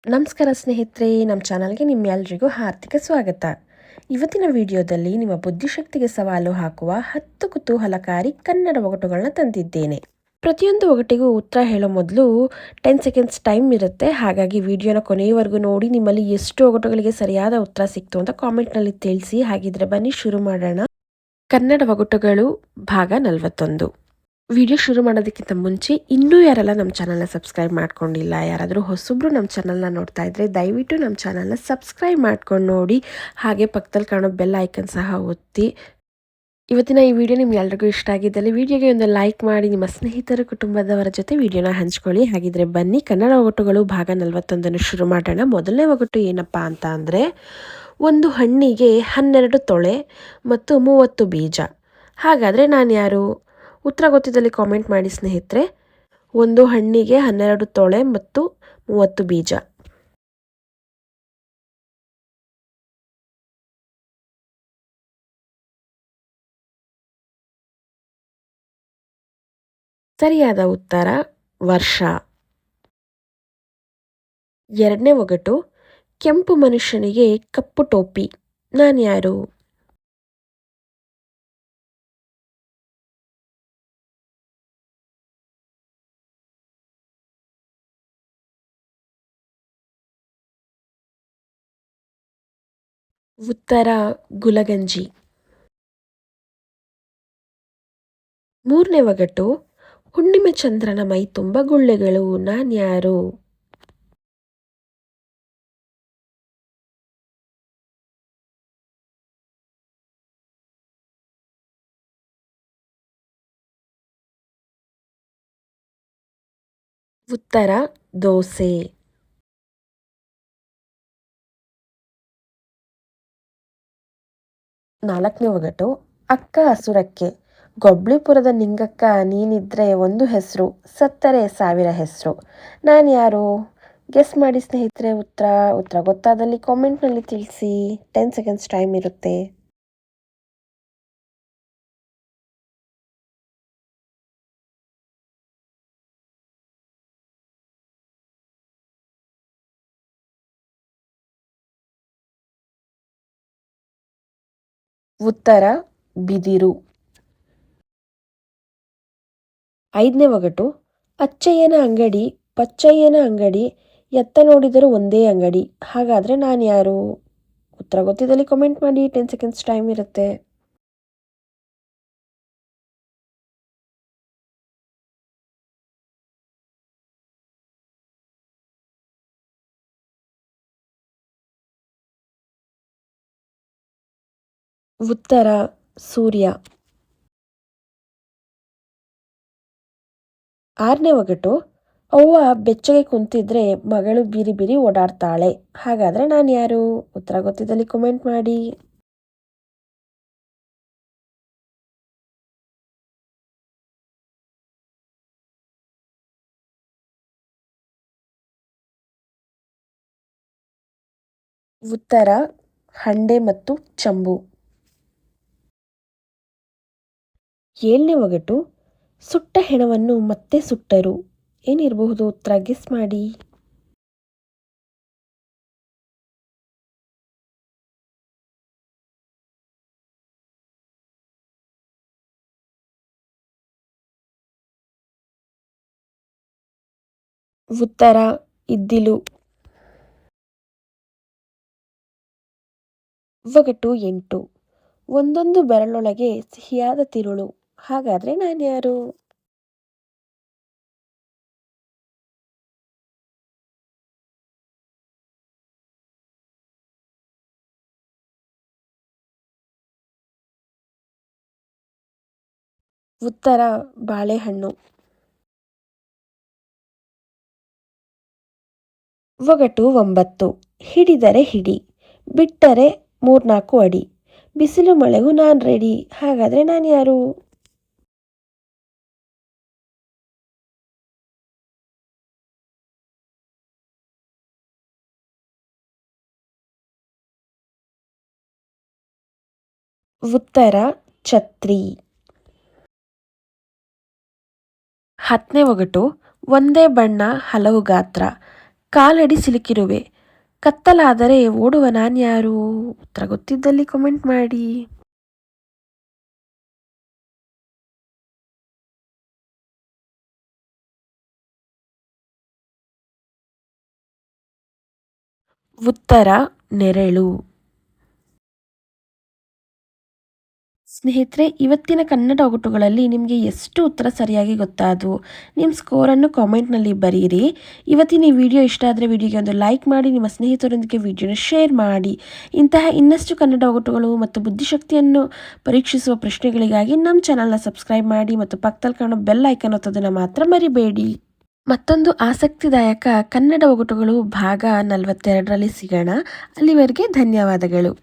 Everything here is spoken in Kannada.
ನಮಸ್ಕಾರ ಸ್ನೇಹಿತರೆ, ನಮ್ಮ ಚಾನಲ್ಗೆ ನಿಮ್ಮೆಲ್ಲರಿಗೂ ಹಾರ್ದಿಕ ಸ್ವಾಗತ. ಇವತ್ತಿನ ವಿಡಿಯೋದಲ್ಲಿ ನಿಮ್ಮ ಬುದ್ಧಿಶಕ್ತಿಗೆ ಸವಾಲು ಹಾಕುವ 10 ಕುತೂಹಲಕಾರಿ ಕನ್ನಡ ಒಗಟುಗಳನ್ನ ತಂದಿದ್ದೇನೆ. ಪ್ರತಿಯೊಂದು ಒಗಟಿಗೂ ಉತ್ತರ ಹೇಳೋ ಮೊದಲು 10 ಸೆಕೆಂಡ್ಸ್ ಟೈಮ್ ಇರುತ್ತೆ. ಹಾಗಾಗಿ ವಿಡಿಯೋನ ಕೊನೆಯವರೆಗೂ ನೋಡಿ. ನಿಮ್ಮಲ್ಲಿ ಎಷ್ಟು ಒಗಟುಗಳಿಗೆ ಸರಿಯಾದ ಉತ್ತರ ಸಿಕ್ತು ಅಂತ ಕಾಮೆಂಟ್ನಲ್ಲಿ ತಿಳಿಸಿ. ಹಾಗಿದ್ರೆ ಬನ್ನಿ ಶುರು ಮಾಡೋಣ. ಕನ್ನಡ ಒಗಟುಗಳು ಭಾಗ 41. ವಿಡಿಯೋ ಶುರು ಮಾಡೋದಕ್ಕಿಂತ ಮುಂಚೆ ಇನ್ನೂ ಯಾರೆಲ್ಲ ನಮ್ಮ ಚಾನಲ್ನ ಸಬ್ಸ್ಕ್ರೈಬ್ ಮಾಡ್ಕೊಂಡಿಲ್ಲ, ಯಾರಾದರೂ ಹೊಸಬ್ರು ನಮ್ಮ ಚಾನಲ್ನ ನೋಡ್ತಾ ಇದ್ದರೆ ದಯವಿಟ್ಟು ನಮ್ಮ ಚಾನಲ್ನ ಸಬ್ಸ್ಕ್ರೈಬ್ ಮಾಡ್ಕೊಂಡು ನೋಡಿ. ಹಾಗೆ ಪಕ್ಕದಲ್ಲಿ ಕಾಣೋ ಬೆಲ್ ಐಕನ್ ಸಹ ಒತ್ತಿ. ಇವತ್ತಿನ ಈ ವಿಡಿಯೋ ನಿಮ್ಗೆ ಎಲ್ರಿಗೂ ಇಷ್ಟ ಆಗಿದ್ದಲ್ಲಿ ವಿಡಿಯೋಗೆ ಒಂದು ಲೈಕ್ ಮಾಡಿ, ನಿಮ್ಮ ಸ್ನೇಹಿತರು ಕುಟುಂಬದವರ ಜೊತೆ ವಿಡಿಯೋನ ಹಂಚ್ಕೊಳ್ಳಿ. ಹಾಗಿದ್ರೆ ಬನ್ನಿ ಕನ್ನಡ ಒಗಟುಗಳು ಭಾಗ 41 ಶುರು ಮಾಡೋಣ. ಮೊದಲನೇ ಒಗಟು ಏನಪ್ಪ ಅಂತ ಅಂದರೆ, ಒಂದು ಹಣ್ಣಿಗೆ 12 ತೊಳೆ ಮತ್ತು 30 ಬೀಜ. ಹಾಗಾದರೆ ನಾನು ಯಾರು? ಉತ್ತರ ಗೊತ್ತಿದ್ದಲ್ಲಿ ಕಾಮೆಂಟ್ ಮಾಡಿ ಸ್ನೇಹಿತರೆ. ಒಂದು ಹಣ್ಣಿಗೆ 12 ತೊಳೆ ಮತ್ತು 30 ಬೀಜ. ಸರಿಯಾದ ಉತ್ತರ ವರ್ಷ. ಎರಡನೇ ಒಗಟು, ಕೆಂಪು ಮನುಷ್ಯನಿಗೆ ಕಪ್ಪು ಟೋಪಿ. ನಾನು ಯಾರು? ಉತ್ತರ ಗುಲಗಂಜಿ. ಮೂರನೇ ಒಗಟು, ಹುಣ್ಣಿಮೆ ಚಂದ್ರನ ಮೈ ತುಂಬ ಗುಳ್ಳೆಗಳು. ನಾನು ಯಾರು? ಉತ್ತರ ದೋಸೆ. ನಾಲ್ಕನೇ ಒಗಟು, ಅಕ್ಕ ಅಸುರಕ್ಕೆ. ಗೊಬ್ಳಿಪುರದ ನಿಂಗಕ್ಕ ನೀನಿದ್ರೆ ಒಂದು ಹೆಸರು, ಸತ್ತರೆ 1000 ಹೆಸರು. ನಾನು ಯಾರು? ಗೆಸ್ ಮಾಡಿ ಸ್ನೇಹಿತರೆ. ಉತ್ತರ ಗೊತ್ತಾದಲ್ಲಿ ಕಾಮೆಂಟ್ನಲ್ಲಿ ತಿಳಿಸಿ. 10 ಸೆಕೆಂಡ್ಸ್ ಟೈಮ್ ಇರುತ್ತೆ. ಉತ್ತರ ಬಿದಿರು. ಐದನೇ ಒಗಟು, ಅಚ್ಚಯ್ಯನ ಅಂಗಡಿ ಪಚ್ಚಯ್ಯನ ಅಂಗಡಿ, ಎತ್ತ ನೋಡಿದರೂ ಒಂದೇ ಅಂಗಡಿ. ಹಾಗಾದರೆ ನಾನು ಯಾರು? ಉತ್ತರ ಗೊತ್ತಿದ್ದಲ್ಲಿ ಕಾಮೆಂಟ್ ಮಾಡಿ. 10 ಸೆಕೆಂಡ್ಸ್ ಟೈಮ್ ಇರುತ್ತೆ. ಉತ್ತರ ಸೂರ್ಯ. ಆರನೇ ಒಗಟು, ಅವ್ವ ಬೆಚ್ಚಗೆ ಕುಂತಿದ್ರೆ ಮಗಳು ಬಿರಿ ಬಿರಿ ಓಡಾಡ್ತಾಳೆ. ಹಾಗಾದರೆ ನಾನು ಯಾರು? ಉತ್ತರ ಗೊತ್ತಿದ್ದಲ್ಲಿ ಕಾಮೆಂಟ್ ಮಾಡಿ. ಉತ್ತರ ಹಂಡೆ ಮತ್ತು ಚಂಬು. ಏಳನೇ ಒಗಟು, ಸುಟ್ಟ ಹೆಣವನ್ನು ಮತ್ತೆ ಸುಟ್ಟರು. ಏನಿರಬಹುದು? ಉತ್ತರ ಗೆಸ್ ಮಾಡಿ. ಉತ್ತರ ಇದ್ದಿಲು. ಒಗಟು 8, ಒಂದೊಂದು ಬೆರಳೊಳಗೆ ಸಿಹಿಯಾದ ತಿರುಳು. ಹಾಗಾದರೆ ನಾನು ಯಾರು? ಉತ್ತರ ಬಾಳೆಹಣ್ಣು. ಒಗಟು 9, ಹಿಡಿದರೆ ಹಿಡಿ ಬಿಟ್ಟರೆ 3-4 ಅಡಿ, ಬಿಸಿಲು ಮಳೆಗೂ ನಾನು ರೆಡಿ. ಹಾಗಾದರೆ ನಾನು ಯಾರು? ಉತ್ತರ ಛತ್ರಿ. 10ನೇ ಒಗಟು, ಒಂದೇ ಬಣ್ಣ ಹಲವು ಗಾತ್ರ, ಕಾಲಡಿ ಸಿಲುಕಿರುವೆ. ಕತ್ತಲಾದರೆ ಓಡುವ ನಾನ್ಯಾರು? ಉತ್ತರ ಗೊತ್ತಿದ್ದಲ್ಲಿ ಕಾಮೆಂಟ್ ಮಾಡಿ. ಉತ್ತರ ನೆರಳು. ಸ್ನೇಹಿತರೆ, ಇವತ್ತಿನ ಕನ್ನಡ ಒಗಟುಗಳಲ್ಲಿ ನಿಮಗೆ ಎಷ್ಟು ಉತ್ತರ ಸರಿಯಾಗಿ ಗೊತ್ತಾದವು? ನಿಮ್ಮ ಸ್ಕೋರನ್ನು ಕಾಮೆಂಟ್ನಲ್ಲಿ ಬರೀರಿ. ಇವತ್ತಿನ ಈ ವಿಡಿಯೋ ಇಷ್ಟ ಆದರೆ ವಿಡಿಯೋಗೆ ಒಂದು ಲೈಕ್ ಮಾಡಿ, ನಿಮ್ಮ ಸ್ನೇಹಿತರೊಂದಿಗೆ ವಿಡಿಯೋನ ಶೇರ್ ಮಾಡಿ. ಇಂತಹ ಇನ್ನಷ್ಟು ಕನ್ನಡ ಒಗಟುಗಳು ಮತ್ತು ಬುದ್ಧಿಶಕ್ತಿಯನ್ನು ಪರೀಕ್ಷಿಸುವ ಪ್ರಶ್ನೆಗಳಿಗಾಗಿ ನಮ್ಮ ಚಾನಲ್ನ ಸಬ್ಸ್ಕ್ರೈಬ್ ಮಾಡಿ ಮತ್ತು ಪಕ್ಕದಲ್ಲಿ ಕಾಣೋ ಬೆಲ್ ಐಕನ್ ಒತ್ತೋದನ್ನು ಮಾತ್ರ ಮರಿಬೇಡಿ. ಮತ್ತೊಂದು ಆಸಕ್ತಿದಾಯಕ ಕನ್ನಡ ಒಗಟುಗಳು ಭಾಗ 42ರಲ್ಲಿ ಸಿಗೋಣ. ಅಲ್ಲಿವರೆಗೆ ಧನ್ಯವಾದಗಳು.